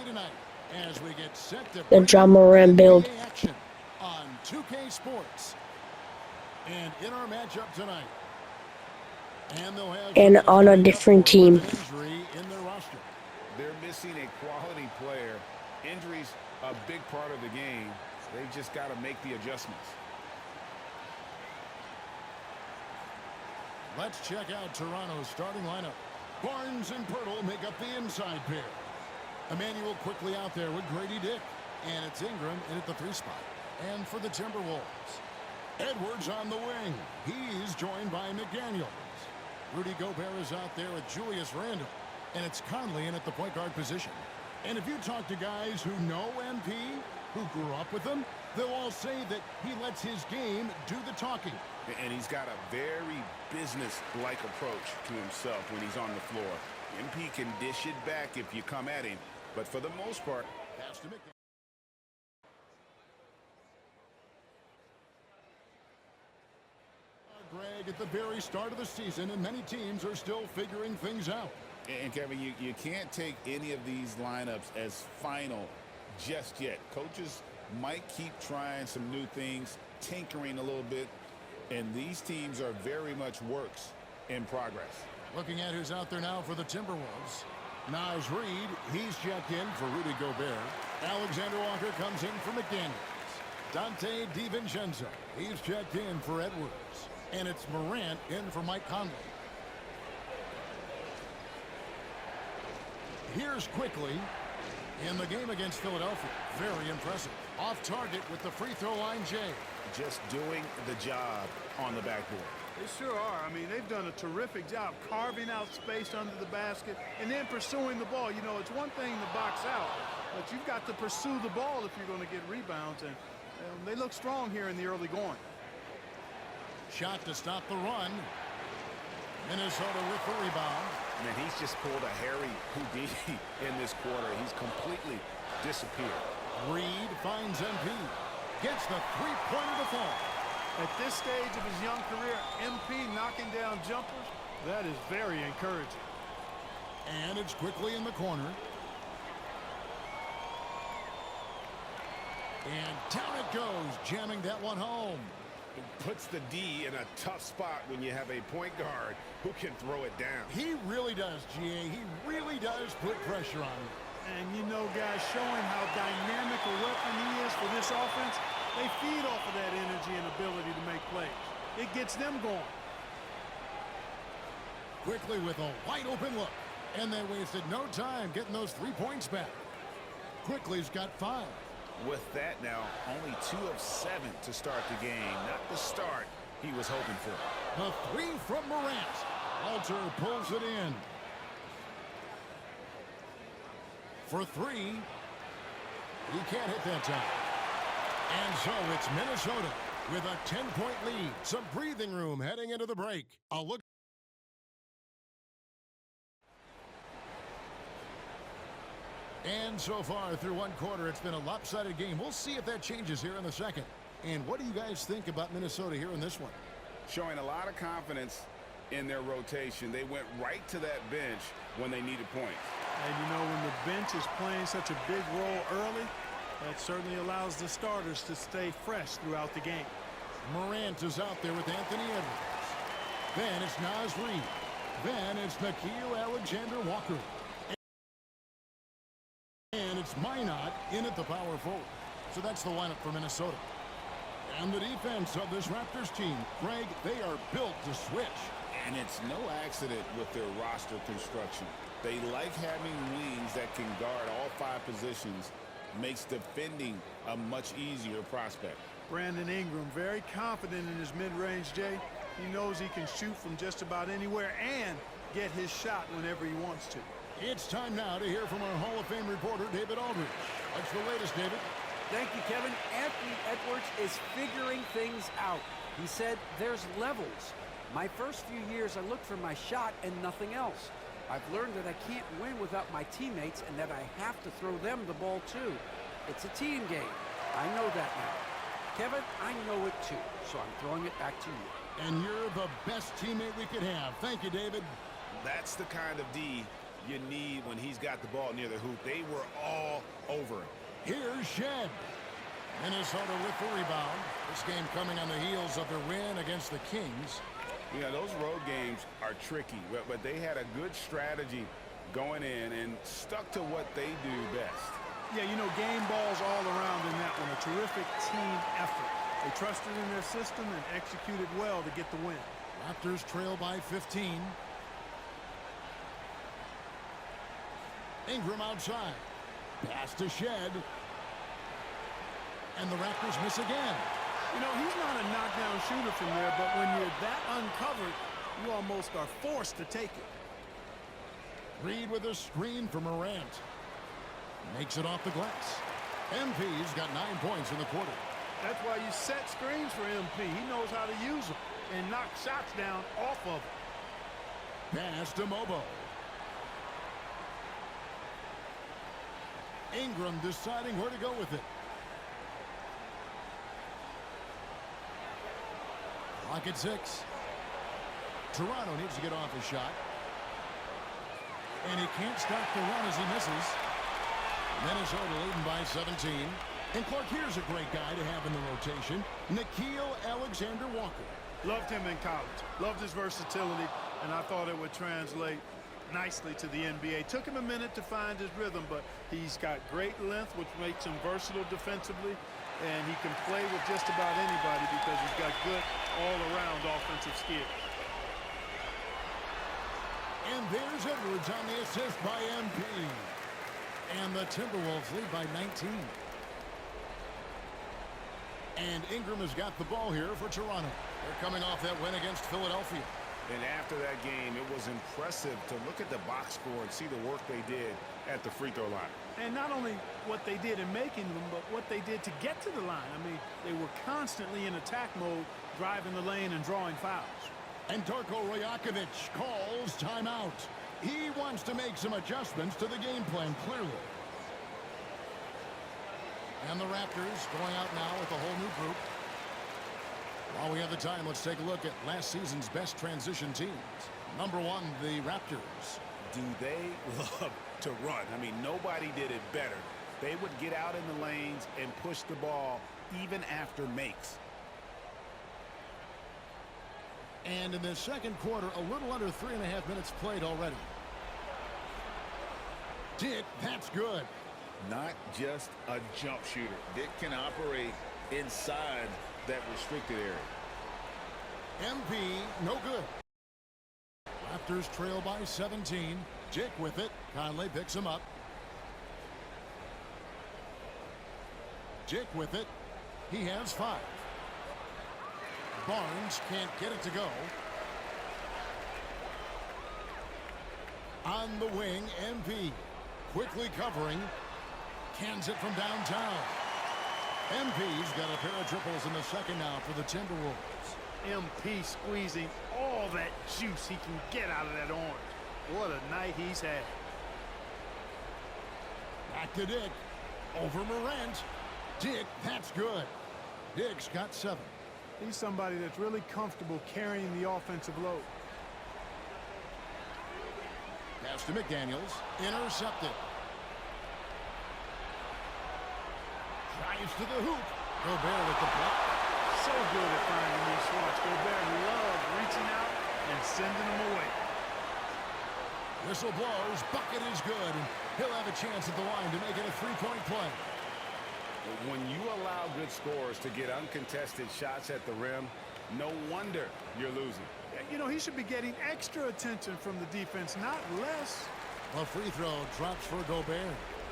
tonight as we get set to The John Moran build. NBA action on 2K Sports. And in our matchup tonight, And on a different team. Injury in their roster. They're missing a quality player. Injuries a big part of the game. They just got to make the adjustments. Let's check out Toronto's starting lineup. Barnes and Pirtle make up the inside pair. Emmanuel quickly out there with Grady Dick. And it's Ingram in at the 3 spot. And for the Timberwolves, Edwards on the wing. He's joined by McDaniels. Rudy Gobert is out there with Julius Randle. And it's Conley in at the point guard position. And if you talk to guys who know MP, who grew up with him, they'll all say that he lets his game do the talking. And he's got a very business-like approach to himself when he's on the floor. MP can dish it back if you come at him, but for the most part, pass to Greg at the very start of the season, and many teams are still figuring things out. And Kevin, you can't take any of these lineups as final just yet. Coaches might keep trying some new things, tinkering a little bit, and these teams are very much works in progress. Looking at who's out there now for the Timberwolves. Naz Reid, he's checked in for Rudy Gobert. Alexander Walker comes in for McDaniels. Dante DiVincenzo, he's checked in for Edwards. And it's Morant in for Mike Conley. Here's quickly in the game against Philadelphia. Very impressive. Off target with the free throw line, Jay. Just doing the job on the backboard. They sure are. I mean, they've done a terrific job carving out space under the basket and then pursuing the ball. You know, it's one thing to box out, but you've got to pursue the ball if you're going to get rebounds, and they look strong here in the early going. Shot to stop the run. Minnesota with the rebound. Man, he's just pulled a Harry Houdini in this quarter. He's completely disappeared. Reed finds MP. Gets the three-pointer to fall. At this stage of his young career, MP knocking down jumpers, that is very encouraging. And it's quickly in the corner. And down it goes, jamming that one home. It puts the D in a tough spot when you have a point guard who can throw it down. He really does, GA. He really does put pressure on him. And you know, guys, showing how dynamic a weapon he is for this offense, they feed off of that energy and ability to make plays. It gets them going. Quickly with a wide open look. And they wasted no time getting those 3 points back. Quickly's got 5. With that now, only 2 of 7 to start the game. Not the start he was hoping for. The 3 from Morant. Walter pulls it in. For 3. He can't hit that time. And so it's Minnesota with a 10-point lead. Some breathing room heading into the break. I'll look. And so far through one quarter, it's been a lopsided game. We'll see if that changes here in the second. And what do you guys think about Minnesota here in this one? Showing a lot of confidence in their rotation. They went right to that bench when they needed points. And you know, when the bench is playing such a big role early, that certainly allows the starters to stay fresh throughout the game. Morant is out there with Anthony Edwards. Then it's Naz Reid. Then it's Nickeil Alexander-Walker. And it's Minot in at the power forward. So that's the lineup for Minnesota. And the defense of this Raptors team, Greg, they are built to switch. And it's no accident with their roster construction. They like having wings that can guard all 5 positions. Makes defending a much easier prospect. Brandon Ingram, very confident in his mid-range, Jay. He knows he can shoot from just about anywhere and get his shot whenever he wants to. It's time now to hear from our Hall of Fame reporter, David Aldridge. What's the latest, David? Thank you, Kevin. Anthony Edwards is figuring things out. He said there's levels. My first few years, I looked for my shot and nothing else. I've learned that I can't win without my teammates and that I have to throw them the ball too. It's a team game. I know that now. Kevin, I know it too, so I'm throwing it back to you. And you're the best teammate we could have. Thank you, David. That's the kind of D you need when he's got the ball near the hoop. They were all over him. Here's Shed. Minnesota with the rebound. This game coming on the heels of their win against the Kings. You know, those road games are tricky, but they had a good strategy going in and stuck to what they do best. Yeah, you know, game balls all around in that one. A terrific team effort. They trusted in their system and executed well to get the win. Raptors trail by 15. Ingram outside. Pass to Shed. And the Raptors miss again. You know, he's not a knockdown shooter from there, but when you're that uncovered, you almost are forced to take it. Reed with a screen for Morant. Makes it off the glass. MP's got 9 points in the quarter. That's why you set screens for MP. He knows how to use them and knock shots down off of them. Pass to Mobo. Ingram deciding where to go with it. Clock at 6. Toronto needs to get off a shot. And he can't stop the run as he misses. Minnesota leading by 17. And Clark, here's a great guy to have in the rotation. Nickeil Alexander-Walker. Loved him in college. Loved his versatility, and I thought it would translate nicely to the NBA. Took him a minute to find his rhythm, but he's got great length, which makes him versatile defensively, and he can play with just about anybody because he's got good all-around offensive skills. And there's Edwards on the assist by MP. And the Timberwolves lead by 19. And Ingram has got the ball here for Toronto. They're coming off that win against Philadelphia. And after that game, it was impressive to look at the box score and see the work they did at the free throw line. And not only what they did in making them, but what they did to get to the line. I mean, they were constantly in attack mode, driving the lane and drawing fouls. And Darko Rajakovic calls timeout. He wants to make some adjustments to the game plan, clearly. And the Raptors going out now with a whole new group. While we have the time, let's take a look at last season's best transition teams. Number 1, the Raptors. Do they love to run? I mean, nobody did it better. They would get out in the lanes and push the ball even after makes. And in the second quarter, a little under 3.5 minutes played already. Dick, that's good. Not just a jump shooter. Dick can operate inside that restricted area. MP, no good. Raptors trail by 17. Dick with it. Conley picks him up. Dick with it. He has 5. Barnes can't get it to go. On the wing, MP. Quickly covering. Cans it from downtown. MP's got a pair of triples in the second now for the Timberwolves. MP squeezing all that juice he can get out of that orange. What a night he's had. Back to Dick. Over Morant. Dick, that's good. Dick's got 7. He's somebody that's really comfortable carrying the offensive load. Pass to McDaniels. Intercepted. Drives to the hoop. Gobert with the block. So good at finding these spots. Gobert loves reaching out and sending them away. Whistle blows. Bucket is good. And he'll have a chance at the line to make it a 3-point play. When you allow good scorers to get uncontested shots at the rim, no wonder you're losing. You know, he should be getting extra attention from the defense, not less. A free throw drops for Gobert.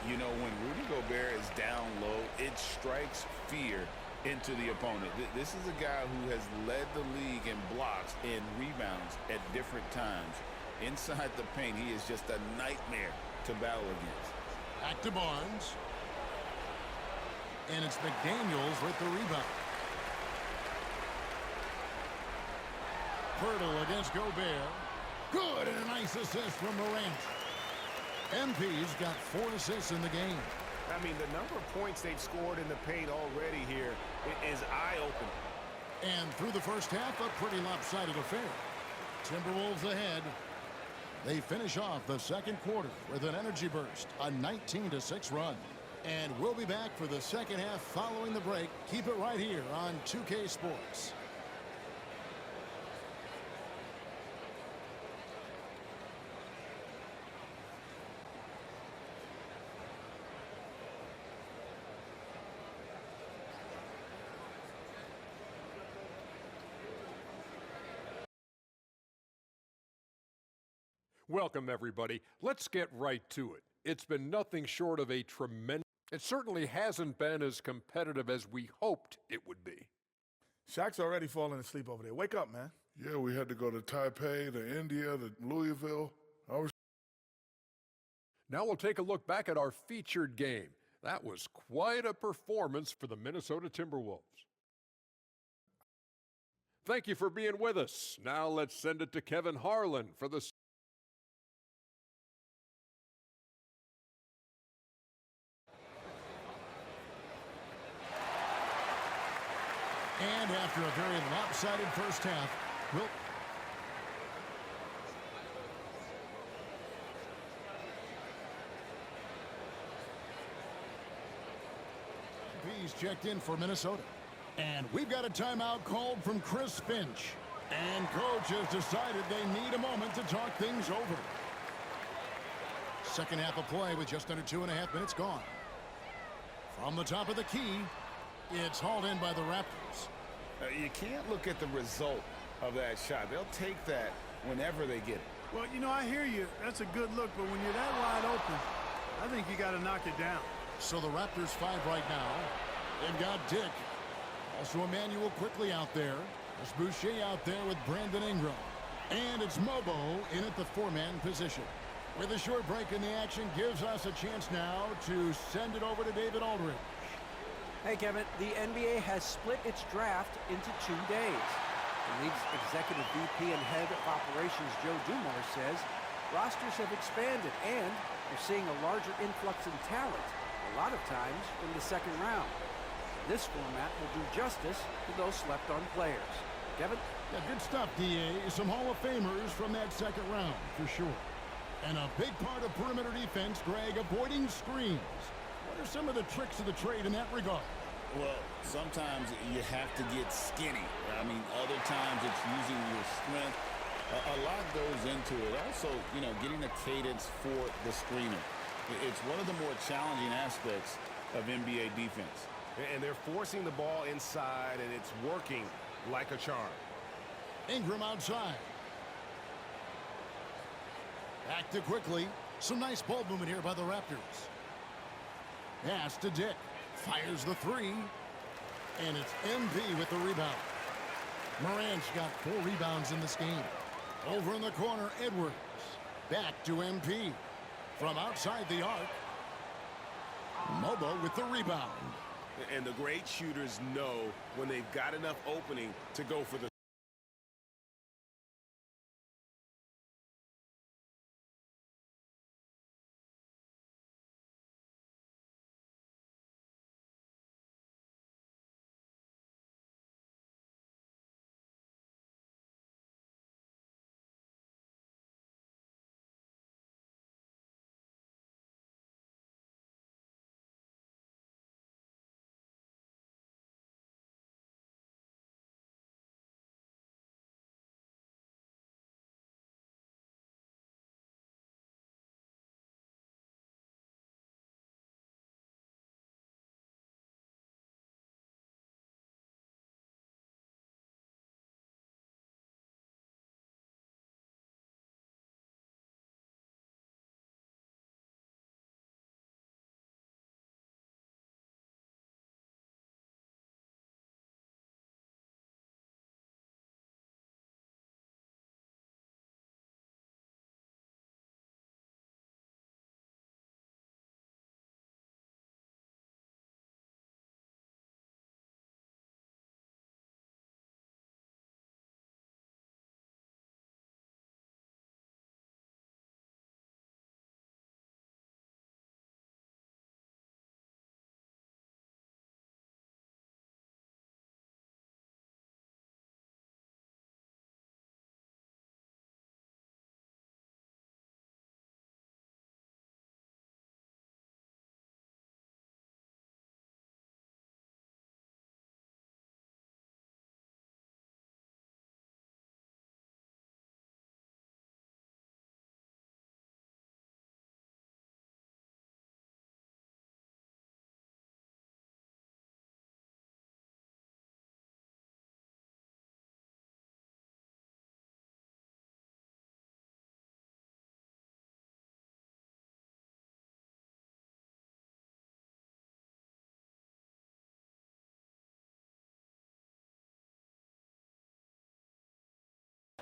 You know, when Rudy Gobert is down low, it strikes fear into the opponent. This is a guy who has led the league in blocks and rebounds at different times. Inside the paint, he is just a nightmare to battle against. Back to Barnes. And it's McDaniels with the rebound. Pirtle against Gobert. Good, and a nice assist from Morant. MP's got 4 assists in the game. I mean, the number of points they've scored in the paint already here is eye-opening. And through the first half, a pretty lopsided affair. Timberwolves ahead. They finish off the second quarter with an energy burst, a 19-6 run. And we'll be back for the second half following the break. Keep it right here on 2K Sports. Welcome, everybody. Let's get right to it. It's been nothing short of a tremendous... It certainly hasn't been as competitive as we hoped it would be. Shaq's already falling asleep over there. Wake up, man. Yeah, we had to go to Taipei, to India, to Louisville. Now we'll take a look back at our featured game. That was quite a performance for the Minnesota Timberwolves. Thank you for being with us. Now let's send it to Kevin Harlan for the... And after a very lopsided first half, he's checked in for Minnesota. And we've got a timeout called from Chris Finch. And coach has decided they need a moment to talk things over. Second half of play with just under 2.5 minutes gone. From the top of the key, it's hauled in by the Raptors. You can't look at the result of that shot. They'll take that whenever they get it. Well, you know, I hear you. That's a good look, but when you're that wide open, I think you got to knock it down. So the Raptors 5 right now. They've got Dick. Also Emmanuel quickly out there. There's Boucher out there with Brandon Ingram. And it's Mobo in at the 4-man position. With a short break in the action, gives us a chance now to send it over to David Aldridge. Hey, Kevin, the NBA has split its draft into 2 days. The league's executive VP and head of operations, Joe Dumars, says rosters have expanded and we're seeing a larger influx in talent, a lot of times in the second round. This format will do justice to those slept-on players. Kevin? Yeah, good stuff, D.A. Some Hall of Famers from that second round, for sure. And a big part of perimeter defense, Greg, avoiding screens. What are some of the tricks of the trade in that regard? Well, sometimes you have to get skinny. I mean, other times it's using your strength. A lot goes into it. Also, you know, getting a cadence for the screener. It's one of the more challenging aspects of NBA defense. And they're forcing the ball inside, and it's working like a charm. Ingram outside. Back to quickly. Some nice ball movement here by the Raptors. Pass to Dick. Fires the 3. And it's MP with the rebound. Morant's got 4 rebounds in this game. Over in the corner, Edwards. Back to MP. From outside the arc. Mobo with the rebound. And the great shooters know when they've got enough opening to go for the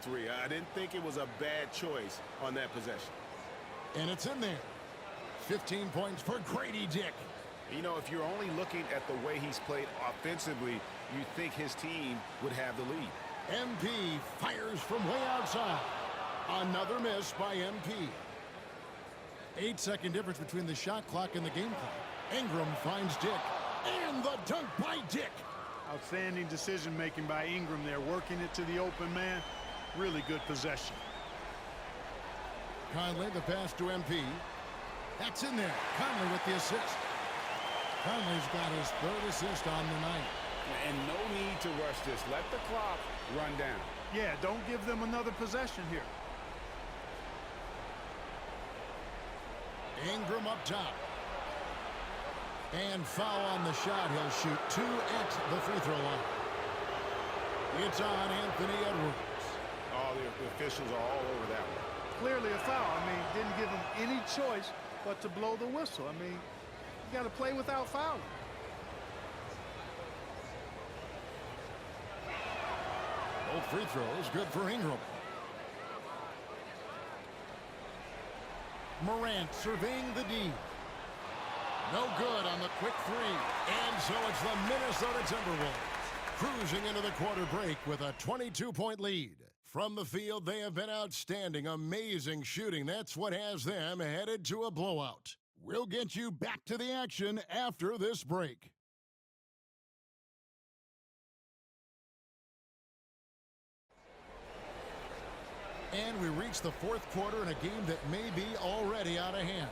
three. I didn't think it was a bad choice on that possession. And it's in there. 15 points for Grady Dick. You know, if you're only looking at the way he's played offensively, you think his team would have the lead. MP fires from way outside. Another miss by MP. 8-second difference between the shot clock and the game clock. Ingram finds Dick. And the dunk by Dick. Outstanding decision-making by Ingram there, working it to the open man. Really good possession. Conley, the pass to MP. That's in there. Conley with the assist. Conley's got his third assist on the night. And no need to rush this. Let the clock run down. Yeah, don't give them another possession here. Ingram up top. And foul on the shot. He'll shoot 2 at the free throw line. It's on Anthony Edwards. Oh, the officials are all over that one. Clearly a foul. I mean, didn't give him any choice but to blow the whistle. I mean, you got to play without fouling. Both free throws good for Ingram. Morant surveying the D. No good on the quick three. And so it's the Minnesota Timberwolves cruising into the quarter break with a 22-point lead. From the field, they have been outstanding. Amazing shooting. That's what has them headed to a blowout. We'll get you back to the action after this break. And we reach the fourth quarter in a game that may be already out of hand.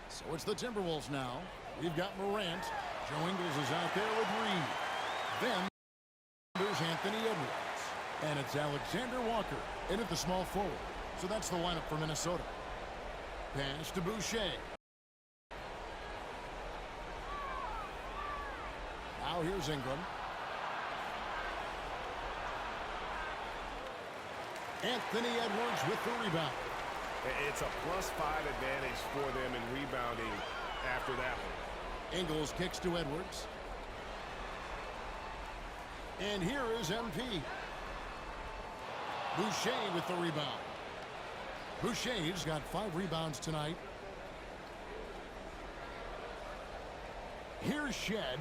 So it's the Timberwolves now. We've got Morant. Joe Ingles is out there with Reed. Then there's Anthony Edwards. And it's Alexander Walker in at the small forward. So that's the lineup for Minnesota. Pass to Boucher. Now here's Ingram. Anthony Edwards with the rebound. It's a +5 advantage for them in rebounding after that one. Ingles kicks to Edwards. And here is MP. Boucher with the rebound. Boucher's got 5 rebounds tonight. Here's Shed.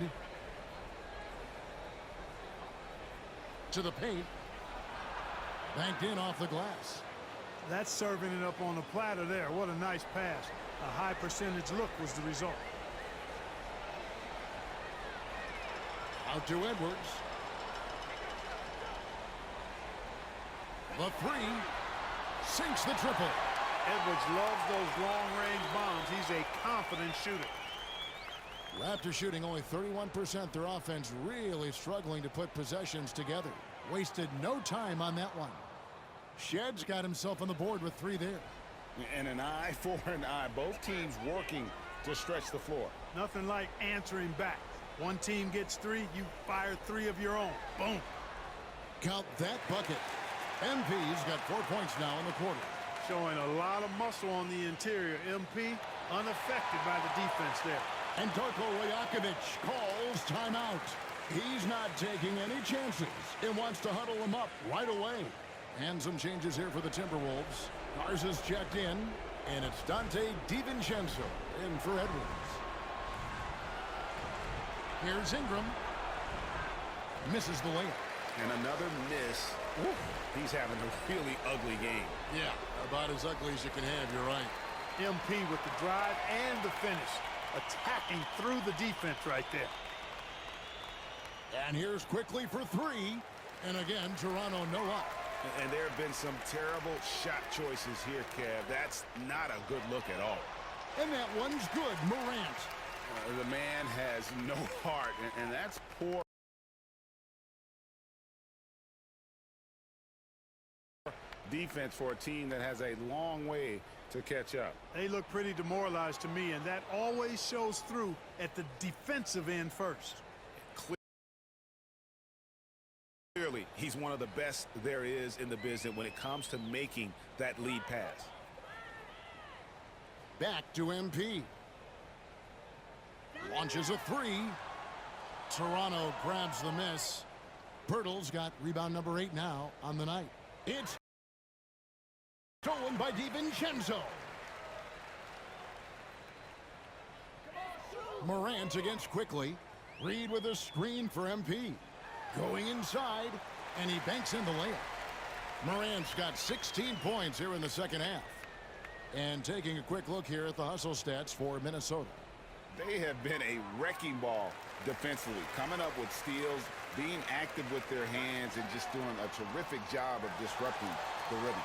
To the paint. Banked in off the glass. That's serving it up on a platter there. What a nice pass. A high percentage look was the result. Out to Edwards. The three. Sinks the triple. Edwards loves those long-range bombs. He's a confident shooter. Raptors shooting only 31%. Their offense really struggling to put possessions together. Wasted no time on that one. Shed's got himself on the board with 3 there. And an eye for an eye. Both teams working to stretch the floor. Nothing like answering back. One team gets 3, you fire 3 of your own. Boom. Count that bucket. MP's got 4 points now in the quarter. Showing a lot of muscle on the interior. MP unaffected by the defense there. And Darko Rajakovic calls timeout. He's not taking any chances and wants to huddle them up right away. And some changes here for the Timberwolves. Garza's checked in, and it's Dante DiVincenzo in for Edwards. Here's Ingram. Misses the layup. And another miss. Ooh, he's having a really ugly game. Yeah, about as ugly as you can have, you're right. MP with the drive and the finish. Attacking through the defense right there. And here's quickly for 3. And again, Toronto no up. And there have been some terrible shot choices here, Kev. That's not a good look at all. And that one's good. Morant. The man has no heart, and that's poor defense for a team that has a long way to catch up. They look pretty demoralized to me, and that always shows through at the defensive end first. Clearly, he's one of the best there is in the business when it comes to making that lead pass. Back to MP. Launches a 3. Toronto grabs the miss. Pirtle's got rebound number 8 now on the night. It's stolen by DiVincenzo. Morant against quickly. Reed with a screen for MP. Going inside, and he banks in the layup. Morant's got 16 points here in the second half. And taking a quick look here at the hustle stats for Minnesota. They have been a wrecking ball defensively, coming up with steals, being active with their hands, and just doing a terrific job of disrupting the rhythm.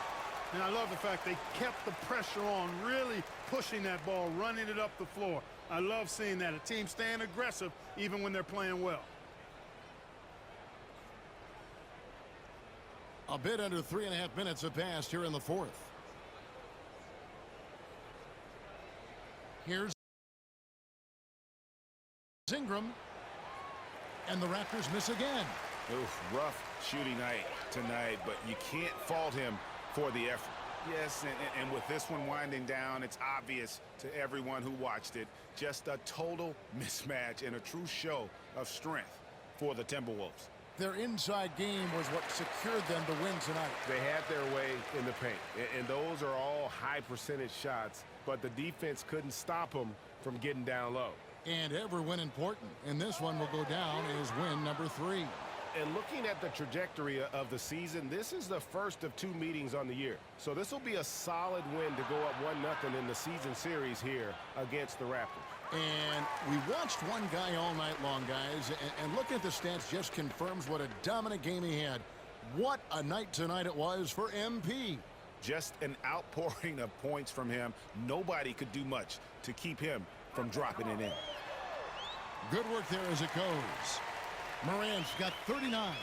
And I love the fact they kept the pressure on, really pushing that ball, running it up the floor. I love seeing that. A team staying aggressive even when they're playing well. A bit under 3.5 minutes have passed here in the fourth. Here's Ingram. And the Raptors miss again. Oof, rough shooting night tonight, but you can't fault him for the effort. Yes, and with this one winding down, it's obvious to everyone who watched it. Just a total mismatch and a true show of strength for the Timberwolves. Their inside game was what secured them to win tonight. They had their way in the paint, and those are all high percentage shots, but the defense couldn't stop them from getting down low. And every win important, and this one will go down as win number 3. And looking at the trajectory of the season, this is the first of 2 meetings on the year. So this will be a solid win to go up 1-0 in the season series here against the Raptors. And we watched one guy all night long, guys, and looking at the stats just confirms what a dominant game he had. What a night tonight it was for MP. Just an outpouring of points from him. Nobody could do much to keep him from dropping it in. Good work there as it goes. Morant's got 39.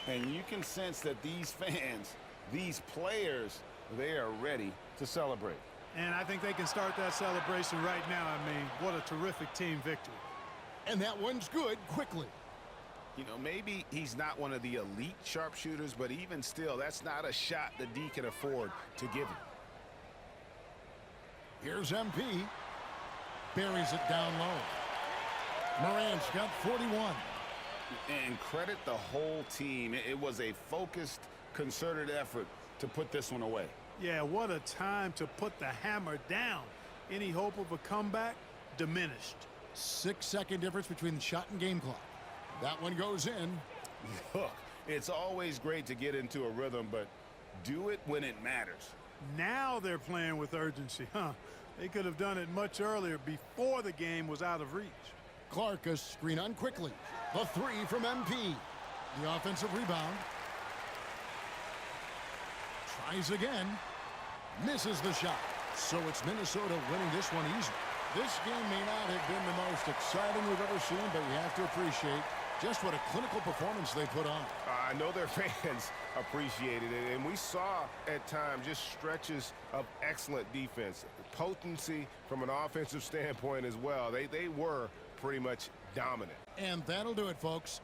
And you can sense that these fans, these players, they are ready to celebrate. And I think they can start that celebration right now. I mean, what a terrific team victory. And that one's good quickly. You know, maybe he's not one of the elite sharpshooters, but even still, that's not a shot that D can afford to give him. Here's MP. Buries it down low. Morant's got 41. And credit the whole team. It was a focused, concerted effort to put this one away. Yeah, what a time to put the hammer down. Any hope of a comeback? Diminished. 6-second difference between the shot and game clock. That one goes in. Look, it's always great to get into a rhythm, but do it when it matters. Now they're playing with urgency, huh? They could have done it much earlier, before the game was out of reach. Clark a screen on quickly. The 3 from MP. The offensive rebound. Tries again. Misses the shot. So it's Minnesota winning this one easy. This game may not have been the most exciting we've ever seen, but you have to appreciate just what a clinical performance they put on. I know their fans appreciated it, and we saw at times just stretches of excellent defense. Potency from an offensive standpoint as well. They were pretty much dominant. And that'll do it, folks.